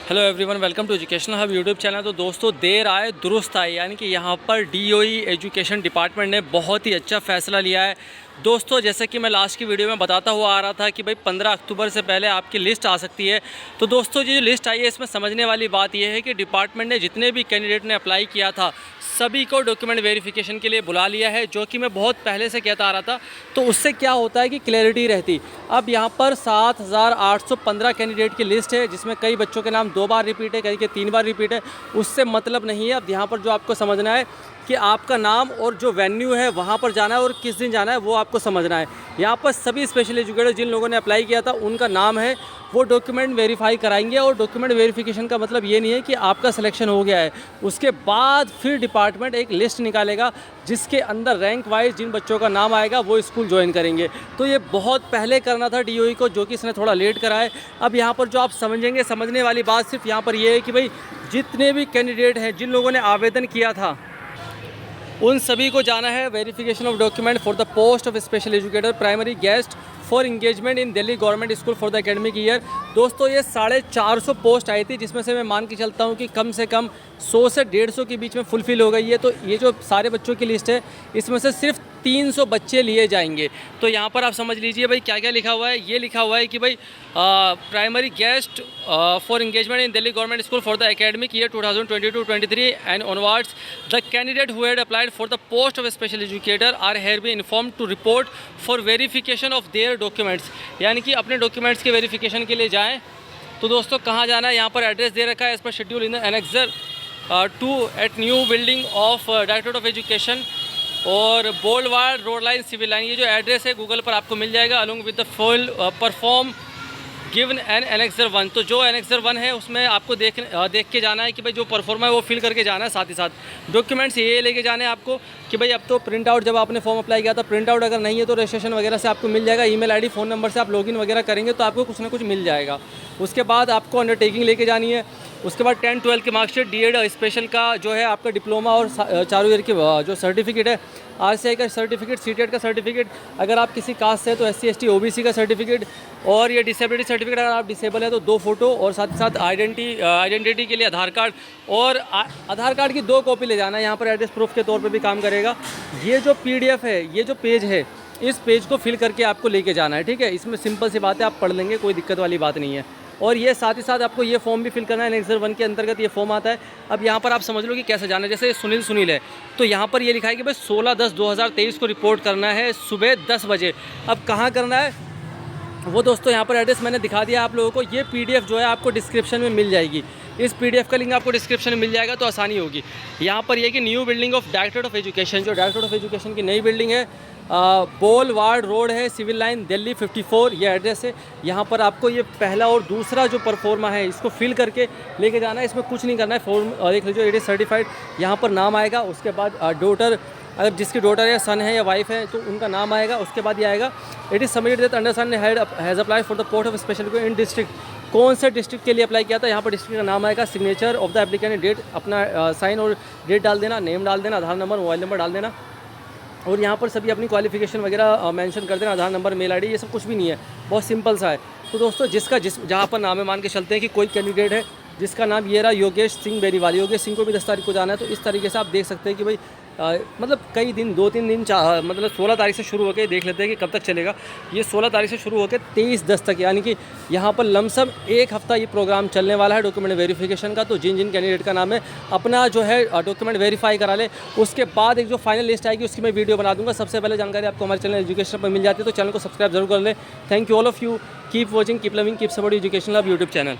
Hello everyone, welcome to educational hub YouTube channel. तो दोस्तों, देर आए दुरुस्त आए, यानी कि यहाँ पर डीओई एजुकेशन डिपार्टमेंट ने बहुत ही अच्छा फ़ैसला लिया है। दोस्तों, जैसे कि मैं लास्ट की वीडियो में बताता हुआ आ रहा था कि भाई 15 अक्टूबर से पहले आपकी लिस्ट आ सकती है। तो दोस्तों, ये जो लिस्ट आई है इसमें समझने वाली बात यह है कि डिपार्टमेंट ने जितने भी कैंडिडेट ने अप्लाई किया था सभी को डॉक्यूमेंट वेरिफिकेशन के लिए बुला लिया है, जो कि मैं बहुत पहले से कहता आ रहा था। तो उससे क्या होता है कि क्लैरिटी रहती। अब यहाँ पर 7,815 कैंडिडेट की लिस्ट है, जिसमें कई बच्चों के नाम 2 बार रिपीट है, कई के 3 बार रिपीट है। उससे मतलब नहीं है। अब यहाँ पर जो आपको समझना है कि आपका नाम और जो वेन्यू है वहाँ पर जाना है और किस दिन जाना है वो आपको समझना है। यहाँ पर सभी स्पेशल एजुकेटर जिन लोगों ने अप्लाई किया था उनका नाम है, वो डॉक्यूमेंट वेरीफाई कराएंगे। और डॉक्यूमेंट वेरिफिकेशन का मतलब ये नहीं है कि आपका सिलेक्शन हो गया है, उसके बाद फिर डिपार्टमेंट एक लिस्ट निकालेगा जिसके अंदर रैंक वाइज जिन बच्चों का नाम आएगा वो स्कूल ज्वाइन करेंगे। तो ये बहुत पहले करना था डीओई को, जो कि इसने थोड़ा लेट करा है। अब यहाँ पर जो आप समझेंगे, समझने वाली बात सिर्फ यहाँ पर ये है कि भाई जितने भी कैंडिडेट हैं, जिन लोगों ने आवेदन किया था, उन सभी को जाना है verification of document for the post of special educator primary guest for engagement in Delhi government school for the academic year. दोस्तों, ये 450 पोस्ट आई थी, जिसमें से मैं मान के चलता हूँ कि कम से कम 100 से 150 के बीच में फुलफ़िल हो गई है। तो ये जो सारे बच्चों की लिस्ट है, इसमें से सिर्फ 300 बच्चे लिए जाएंगे। तो यहाँ पर आप समझ लीजिए भाई क्या क्या लिखा हुआ है। ये लिखा हुआ है कि भाई primary guest for engagement in Delhi government school for the academic year 2022-23 and onwards the candidate who had applied for the post of special educator are have been informed to report for verification of their documents. यानी कि अपने documents के verification के लिए जाएँ। तो दोस्तों, कहाँ जाना है, यहाँ पर एड्रेस दे रखा है as per schedule in annexure 2 at new building of directorate of education और boulevard road line civil line. ये जो एड्रेस है गूगल पर आपको मिल जाएगा along with the full proforma given an annexure 1। तो जो एनेक्सर 1 है उसमें आपको देख के जाना है कि भाई जो परफॉर्म है वो फिल करके जाना है। साथ ही साथ डॉक्यूमेंट्स ये लेके जाने हैं आपको कि भाई अब तो प्रिंट आउट, जब आपने फॉर्म अप्लाई किया था, प्रिंट आउट अगर नहीं है तो रजिस्ट्रेशन वगैरह से आपको मिल जाएगा। ईमेल आईडी फ़ोन नंबर से आप लॉगिन वगैरह करेंगे तो आपको कुछ ना कुछ मिल जाएगा। उसके बाद आपको अंडरटेकिंग लेके जानी है। उसके बाद 10-12 की मार्कशीट, डीएड स्पेशल का जो है आपका डिप्लोमा और चारों ईयर की जो सर्टिफिकेट है, आरसीआई का सर्टिफिकेट, सीटेट का सर्टिफिकेट, अगर आप किसी कास्ट से है तो एससी एसटी ओबीसी का सर्टिफिकेट, और ये डिसेबिलिटी सर्टिफिकेट अगर आप डिसेबल है तो 2 फोटो, और साथ ही साथ आइडेंटिटी के लिए आधार कार्ड, और आधार कार्ड की 2 कॉपी ले जाना है। यहाँ पर एड्रेस प्रूफ के तौर पर भी काम करेगा। ये जो पीडीएफ है, ये जो पेज है, इस पेज को फिल करके आपको लेके जाना है। ठीक है, इसमें सिंपल सी बात है, आप पढ़ लेंगे, कोई दिक्कत वाली बात नहीं है। और ये साथ ही साथ आपको ये फॉर्म भी फिल करना है। एनेक्सर 1 के अंतर्गत ये फॉर्म आता है। अब यहाँ पर आप समझ लो कि कैसे जाना है। जैसे सुनील है, तो यहाँ पर ये लिखा है कि भाई 16/10/2023 को रिपोर्ट करना है सुबह 10 बजे। अब कहाँ करना है वो दोस्तों, यहाँ पर एड्रेस मैंने दिखा दिया आप लोगों को। ये पीडीएफ जो है आपको डिस्क्रिप्शन में मिल जाएगी। इस पीडीएफ का लिंक आपको डिस्क्रिप्शन में मिल जाएगा, तो आसानी होगी। यहाँ पर ये कि new building of directorate of education, जो डायरेक्टरेट ऑफ एजुकेशन की नई बिल्डिंग है, बोलवाड़ रोड है, सिविल लाइन, दिल्ली 54, ये एड्रेस है। यहाँ पर आपको ये पहला और दूसरा जो परफॉर्मा है इसको फिल करके लेके जाना है। इसमें कुछ नहीं करना है। फॉर्म देख लीजिए, इट इज़ सर्टिफाइड, यहाँ पर नाम आएगा। उसके बाद डॉटर, अगर जिसकी डॉटर या सन है या वाइफ है तो उनका नाम आएगा। उसके बाद ये आएगा, it is submitted that Anderson has applied for the post of special in district. कौन से डिस्ट्रिक्ट के लिए अप्लाई किया था, यहाँ पर डिस्ट्रिक्ट का नाम आएगा, signature of the applicant, date, अपना साइन और डेट डाल देना, नेम डाल देना, आधार नंबर, मोबाइल नंबर डाल देना, और यहाँ पर सभी अपनी क्वालिफिकेशन वगैरह मेंशन कर देना, आधार नंबर, मेल आईडी, ये सब कुछ भी नहीं है, बहुत सिंपल सा है। तो दोस्तों, जहाँ पर नाम है, मान के चलते हैं कि कोई कैंडिडेट है जिसका नाम ये रहा योगेश सिंह बेरीवाल, योगेश सिंह को भी 10 तारीख को जाना है। तो इस तरीके से आप देख सकते हैं कि भाई मतलब कई दिन, 2-3 दिन, मतलब 16 तारीख से शुरू होकर देख लेते हैं कि कब तक चलेगा। ये 16 तारीख से शुरू होकर 23/10 तक, यानी कि यहाँ पर लमसम 1 हफ्ता ये प्रोग्राम चलने वाला है डॉक्यूमेंट वेरिफिकेशन का। तो जिन कैंडिडेट का नाम है, अपना जो है डॉक्यूमेंट वेरीफाई करा ले। उसके बाद एक जो फाइनल लिस्ट आएगी उसकी मैं वीडियो बना दूँगा। सबसे पहले जानकारी आपको हमारे चैनल एजुकेशन पर मिल जाती है, तो चैनल को सब्सक्राइब जरूर कर ले। Thank you all of you, keep watching, keep loving, keep support educational hub YouTube channel.